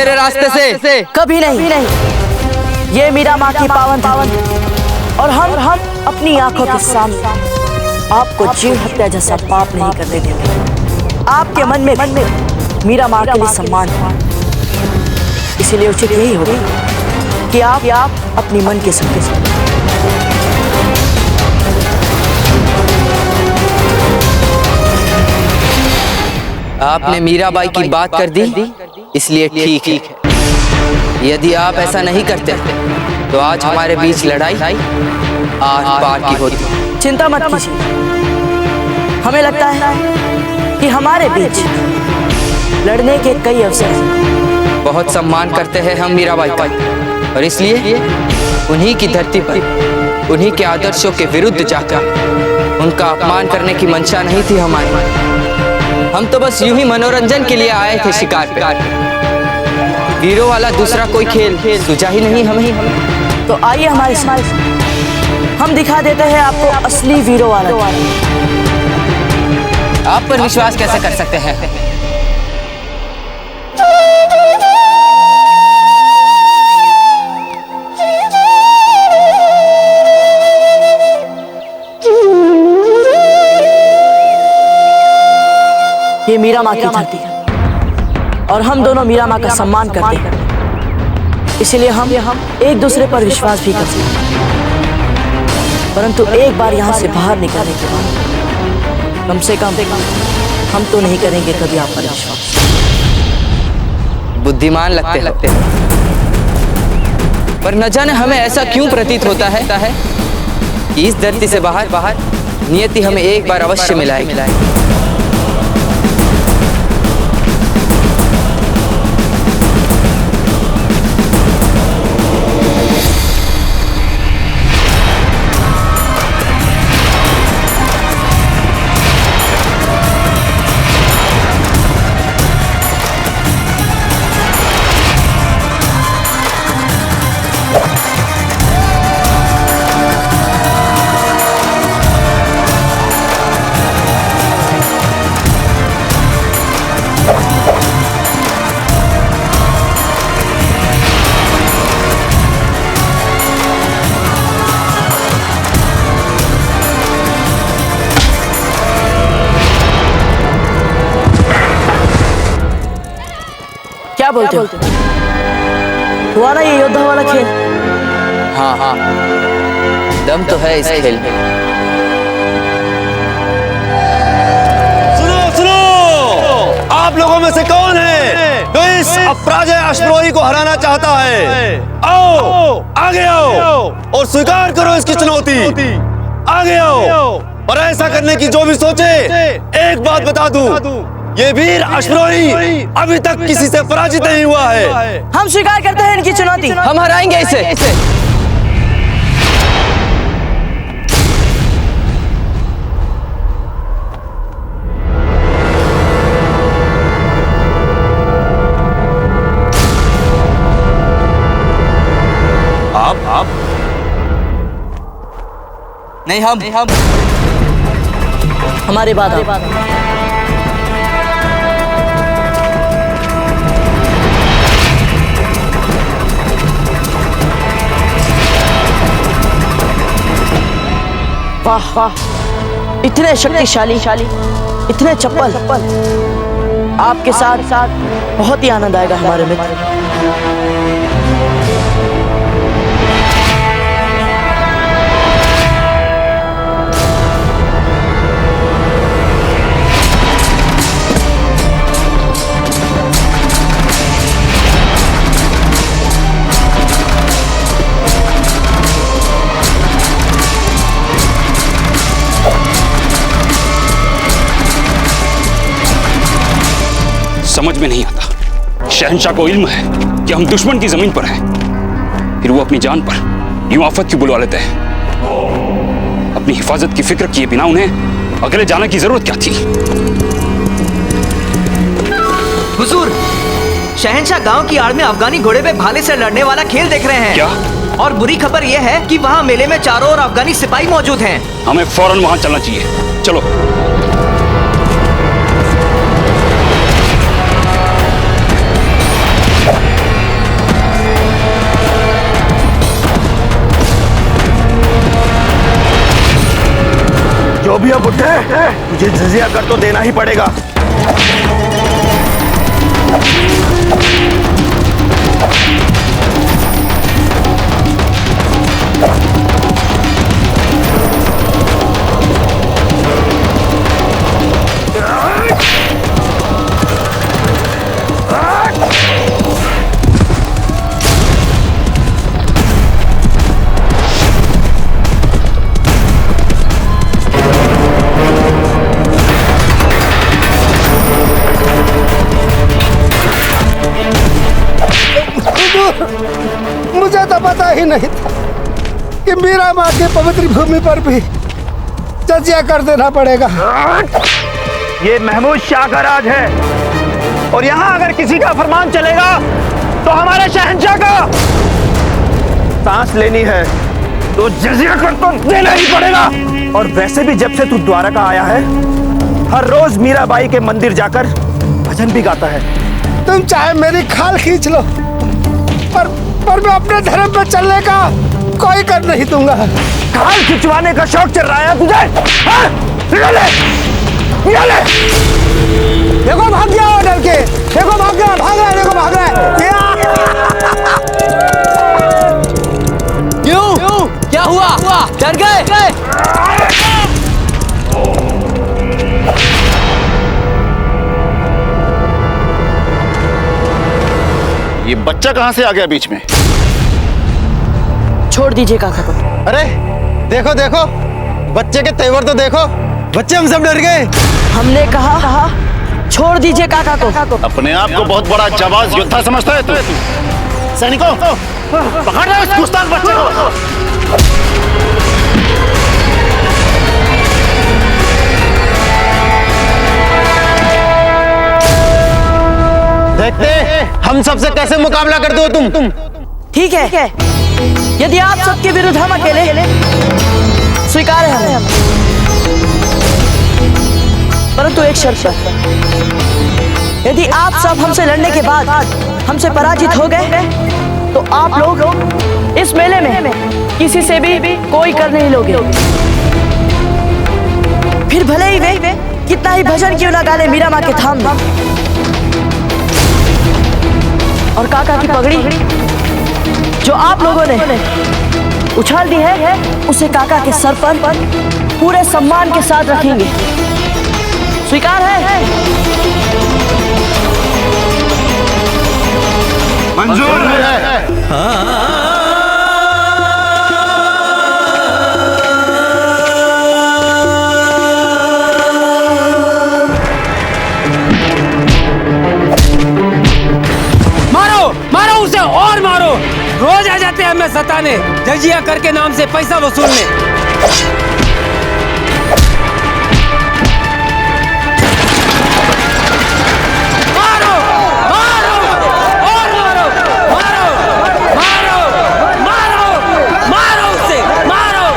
मेरे रास्ते से। कभी नहीं। ये मीरा माँ की पावन और हम अपनी आंखों के सामने आपको जीव हत्या जैसा पाप नहीं करने देंगे। आपके मन में मीरा माँ के लिए सम्मान है, इसीलिए उचित यही होगा कि आप अपनी मन के संग आपने मीराबाई की बात कर दी, इसलिए ठीक है। यदि आप ऐसा नहीं करते तो आज हमारे बीच लड़ाई आर पार की होती। चिंता मत कीजिए, हमें लगता है कि हमारे बीच लड़ने के कई अवसर हैं। बहुत सम्मान करते हैं हम मीराबाई का, और इसलिए उन्हीं की धरती पर उन्हीं के आदर्शों के विरुद्ध जाकर उनका अपमान करने की मंशा नहीं थी हमारी। हम तो बस यूं ही मनोरंजन के लिए आए थे शिकार पे। वीरों वाला दूसरा कोई खेल सूझा ही नहीं हमें। तो आइए हमारे साथ, हम दिखा देते हैं आपको असली वीरों वाला। आप पर विश्वास कैसे कर सकते हैं? ये मीरा माँ की धरती है और हम दोनों मीरा माँ का सम्मान करते हैं, इसलिए हम एक दूसरे पर विश्वास भी करते हैं। परंतु एक बार यहाँ से बाहर निकलने के बाद कम से कम हम तो नहीं करेंगे कभी आप पर विश्वास। बुद्धिमान लगते पर न जाने हमें ऐसा क्यों प्रतीत होता है कि इस धरती से बाहर नियति हमें एक बार अवश्य मिलाएगी। क्या बोलते हो? हुआ ना ये योद्धा वाला खेल? हाँ, दम तो है इस खेल में। सुनो, आप लोगों में से कौन है जो इस अपराजय अश्वरोही को हराना चाहता है? आओ, आगे आओ और स्वीकार करो इसकी चुनौती। आगे आओ, और ऐसा करने की जो भी सोचे, एक बात बता दूं, ये वीर अश्वरोही अभी तक किसी से पराजित नहीं हुआ है। हम स्वीकार करते हैं इनकी चुनौती। हम हराएंगे इसे। आप नहीं, हम हमारे बाद वाह, इतने शक्तिशाली, इतने चप्पल। आपके साथ बहुत ही आनंद आएगा हमारे मित्र। समझ में नहीं आता, शहंशाह को इल्म है कि हम दुश्मन की जमीन पर हैं, फिर वो अपनी जान पर यूं आफत क्यों बुलवा लेते हैं? अपनी हिफाजत की फिक्र किए बिना उन्हें अकेले जाने की जरूरत क्या थी? हुजूर, शहंशाह गांव की आड़ में अफगानी घोड़े पे भाले से लड़ने वाला खेल देख रहे हैं। क्या? और बुरी खबर यह है कि वहाँ मेले में चारों ओर अफगानी सिपाही मौजूद हैं। हमें फौरन वहां चलना चाहिए। चलो। जो भी अब उठे, तुझे जजिया कर तो देना ही पड़ेगा। मुझे तो पता ही नहीं था कि मीरा माँ की पवित्र भूमि पर भी जजिया कर देना पड़ेगा। ये महमूद शाह का राज है और यहाँ अगर किसी का फरमान चलेगा तो हमारे शहंशाह का। सांस लेनी है तो जजिया कर तो देना ही पड़ेगा। और वैसे भी जब से तू द्वारका आया है, हर रोज मीराबाई के मंदिर जाकर भजन भी गाता है। तुम चाहे मेरी खाल खींच लो, पर मैं अपने धर्म पर चलने का कोई कर नहीं दूंगा। खाल खिंचवाने का शौक चल रहा है तुझे? हाँ? निकाले! निकाले! देखो भाग गया वो डर के, देखो भाग गया, भाग रहा है, देखो भाग रहा है। क्यों? क्या हुआ? डर गए? ये बच्चा कहाँ से आ गया बीच में? छोड़ दीजिए काका को। अरे देखो देखो, बच्चे के तेवर तो देखो, बच्चे हम सब डर गए। हमने कहा छोड़ दीजिए काका को। अपने आप को बहुत बड़ा जाबाज योद्धा समझता है तू? सैनिकों, पकड़ रहे उस गुस्ताख बच्चे को। देखते हम सबसे कैसे मुकाबला करते हो तुम। ठीक है, यदि आप सबके विरुद्ध हम अकेले, स्वीकार है हमें, परंतु एक शर्त पर। यदि आप सब हमसे लड़ने के बाद हमसे पराजित हो गए तो आप लोग इस मेले में किसी से भी कोई कर नहीं लोगे। फिर भले ही वे कितना ही भजन क्यों ना गाले मीरा माँ के थाम में। और काका की पगड़ी जो आप लोगों ने उछाल दी है, उसे काका के सर पर पूरे सम्मान के साथ रखेंगे। स्वीकार है? मंजूर है। मारो उसे और मारो। रोज आ जाते हैं हमें सताने, जजिया करके नाम से पैसा वसूलने। मारो मारो और मारो, मारो मारो मारो मारो उसे, मारो।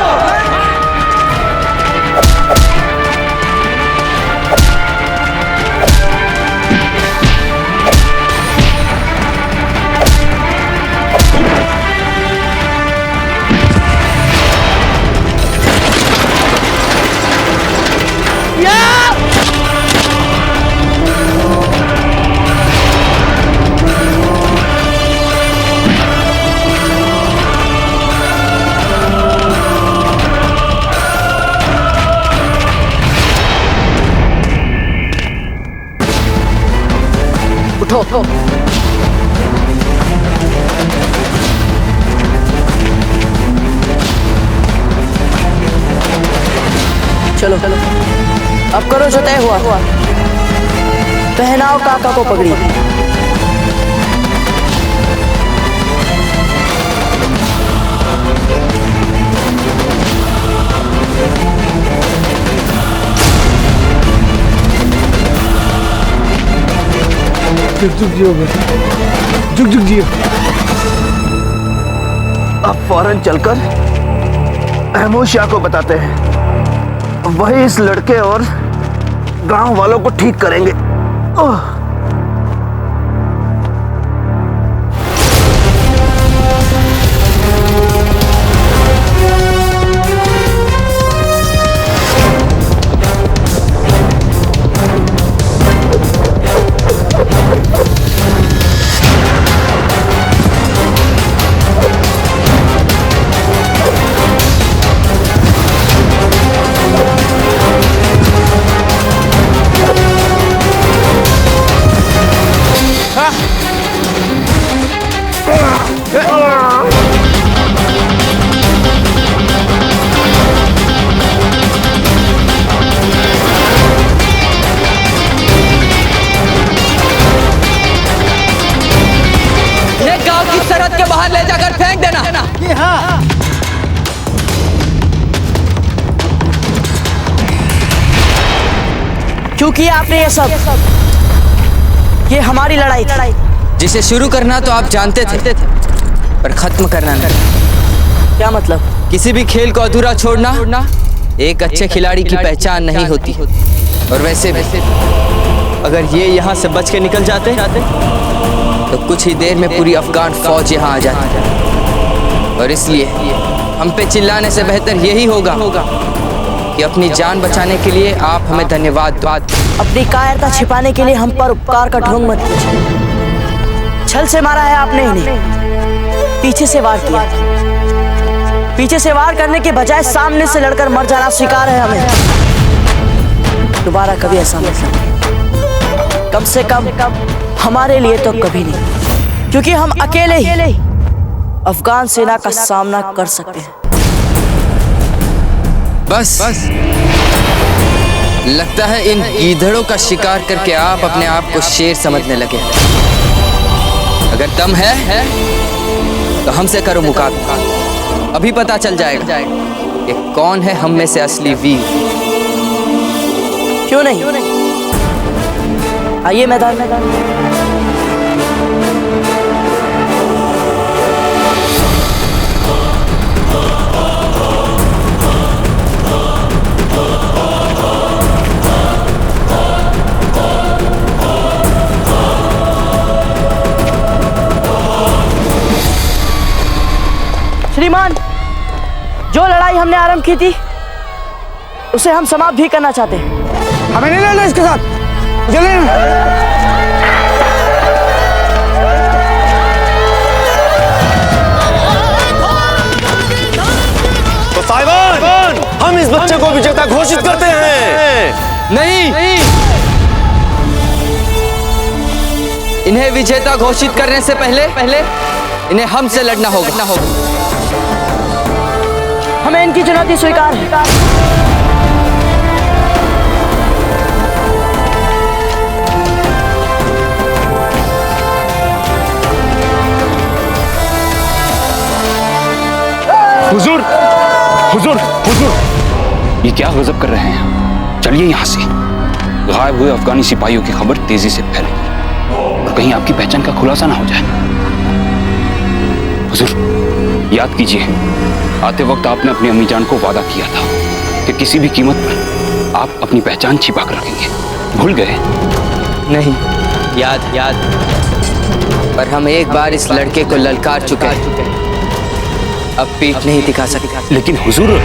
उठो। चलो अब करो जो तय हुआ। पहनाओ काका को पगड़ी। जुग जियो बेटा, जुग जियो। अब फौरन चलकर महमूद शाह को बताते हैं, वही इस लड़के और गांव वालों को ठीक करेंगे। क्यों किया आपने ये सब? ये हमारी लड़ाई थी। जिसे शुरू करना तो आप जानते थे, पर खत्म करना नहीं। क्या मतलब? किसी भी खेल को अधूरा छोड़ना एक अच्छे खिलाड़ी की पहचान नहीं होती। और वैसे भी अगर ये यहाँ से बच के निकल जाते तो कुछ ही देर में पूरी अफगान फौज यहाँ आ जाती। और इसलिए हम पे चिल्लाने से बेहतर यही होगा कि अपनी जान बचाने के लिए आप हमें धन्यवाद दो। अपनी कायरता छिपाने के लिए हम पर उपकार का ढोंग मत कीजिए। छल से मारा है आपने इन्हें, पीछे से वार किया। पीछे से वार करने के बजाय सामने से लड़कर मर जाना स्वीकार है हमें। दोबारा कभी ऐसा मत करना, कम से कम हमारे लिए तो कभी नहीं, क्योंकि हम अकेले ही अफगान सेना का सामना कर सकते हैं। बस लगता है इन गीदड़ों का शिकार करके आप अपने आप को शेर समझने लगे। अगर दम है तो हमसे करो मुकाबला। अभी पता चल जाएगा कि कौन है हम में से असली वीर। क्यों नहीं? आइए मैदान में। श्रीमान, जो लड़ाई हमने आरंभ की थी उसे हम समाप्त भी करना चाहते हैं। हमें नहीं लेना इसके साथ, चलिए। तो साहिबान, हम इस बच्चे को विजेता घोषित करते हैं। नहीं, इन्हें विजेता घोषित करने से पहले इन्हें हमसे लड़ना होगा। हमें इनकी चुनौती स्वीकार है। हुजूर, हुजूर, हुजूर, ये क्या गजब कर रहे हैं? चलिए यहाँ से। गायब हुए अफगानी सिपाहियों की खबर तेजी से फैलेगी और कहीं आपकी पहचान का खुलासा ना हो जाए। हुजूर, याद कीजिए, आते वक्त आपने अपनी अम्मी जान को वादा किया था कि किसी भी कीमत पर आप अपनी पहचान छिपा कर रखेंगे। भूल गए? नहीं, याद। पर हम एक बार इस लड़के को ललकार चुके हैं, अब पीठ नहीं दिखा सकते। लेकिन हुजूर,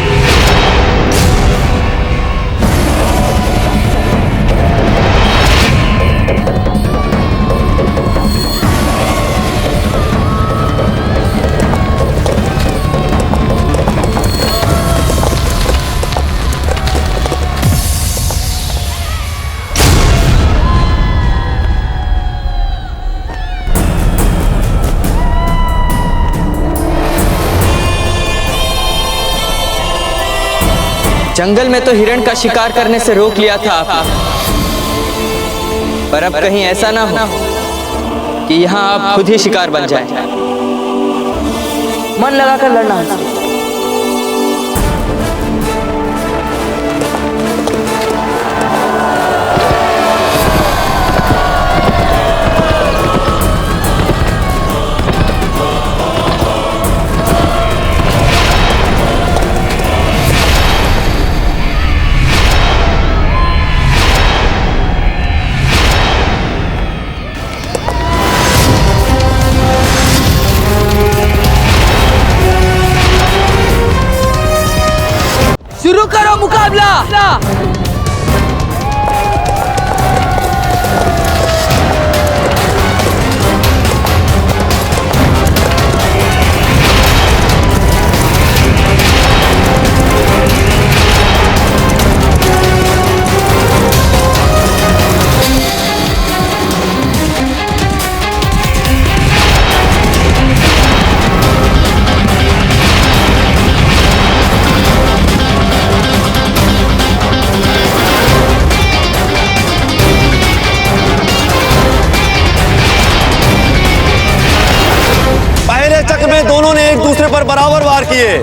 जंगल में तो हिरण का शिकार करने से रोक लिया था आपने, पर अब कहीं ऐसा ना हो कि यहाँ आप खुद ही शिकार बन जाएं। मन लगाकर लड़ना है। शुरू करो मुकाबला। दोनों ने एक दूसरे पर बराबर वार किए,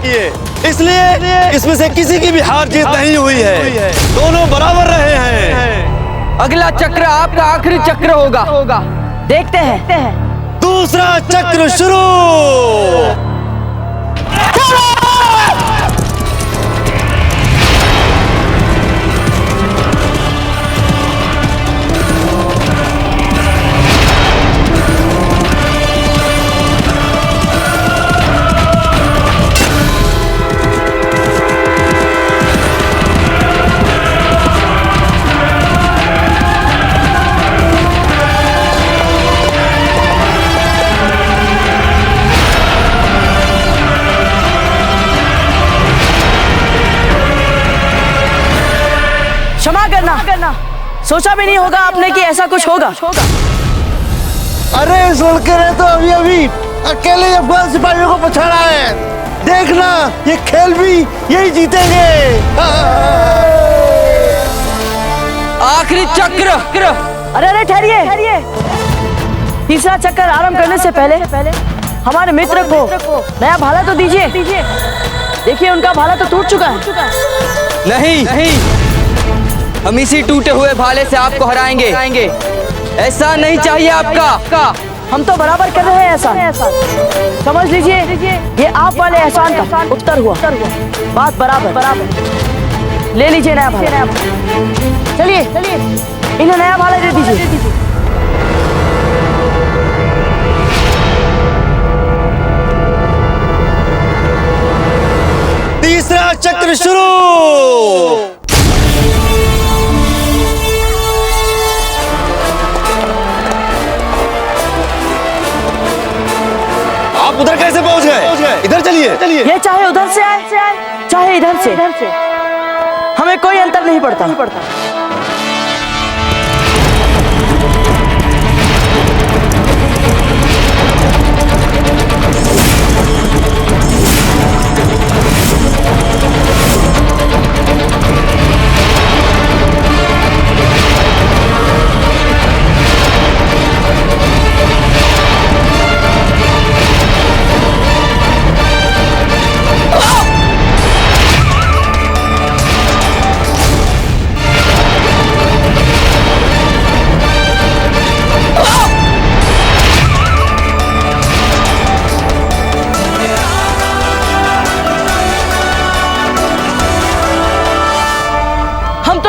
इसलिए इसमें से किसी की भी हार जीत नहीं हुई है। दोनों बराबर रहे हैं। अगला चक्र आपका आखिरी चक्र होगा। देखते हैं। दूसरा चक्र शुरू। क्षमा करना, सोचा भी नहीं होगा आपने कि ऐसा कुछ होगा। अरे इस लड़के ने तो अभी अभी अकेले अफगान सिपाहियों को पछाड़ा है। देखना, ये खेल भी यही जीतेंगे। आखिरी चक्र। अरे ठहरिए। तीसरा चक्कर आरंभ करने से पहले हमारे मित्र को नया भाला तो दीजिए। देखिए उनका भाला तो टूट चुका है। नहीं, हम इसी टूटे हुए भाले से आपको हराएंगे। ऐसा नहीं चाहिए आपका। हम तो बराबर कर रहे हैं ऐसा। समझ लीजिए ये आप वाले एहसान का उत्तर हुआ। बात बराबर। ले लीजिए नया भाला। चलिए इन्हें नया भाला दे दीजिए। तीसरा चक्र शुरू। आप उधर कैसे पहुंच गए? इधर चलिए। ये चाहे उधर से आए चाहे इधर से, हमें कोई अंतर नहीं पड़ता।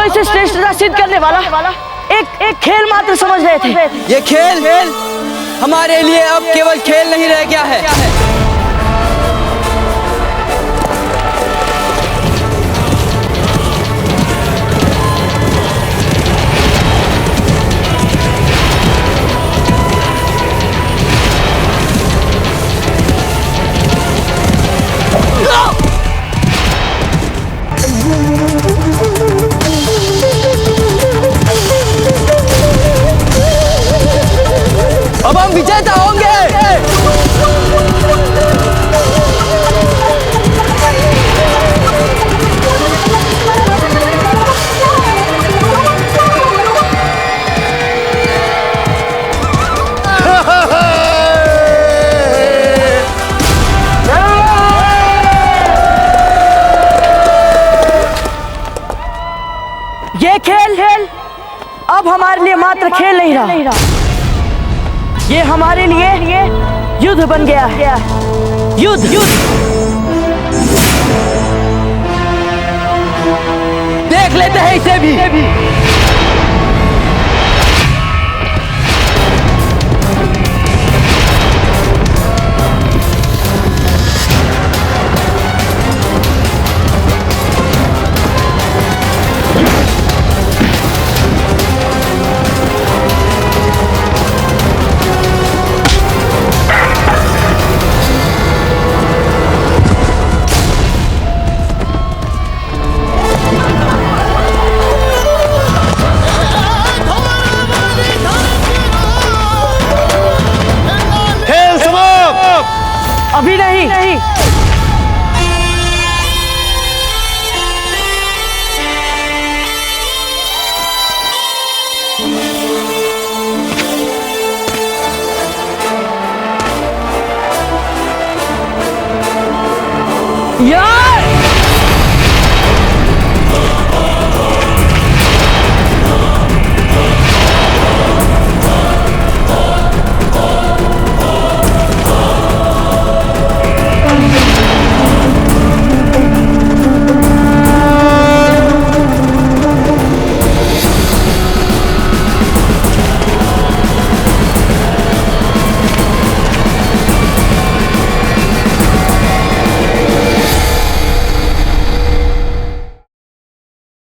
इसे श्रेष्ठता सिद्ध करने वाला एक खेल मात्र समझ रहे थे। ये खेल हमारे लिए अब केवल खेल नहीं रह गया है। अब हम विजेता होंगे। ये खेल अब हमारे लिए मात्र खेल नहीं रहा, ये हमारे लिए युद्ध बन गया है। युद्ध देख लेते हैं इसे भी।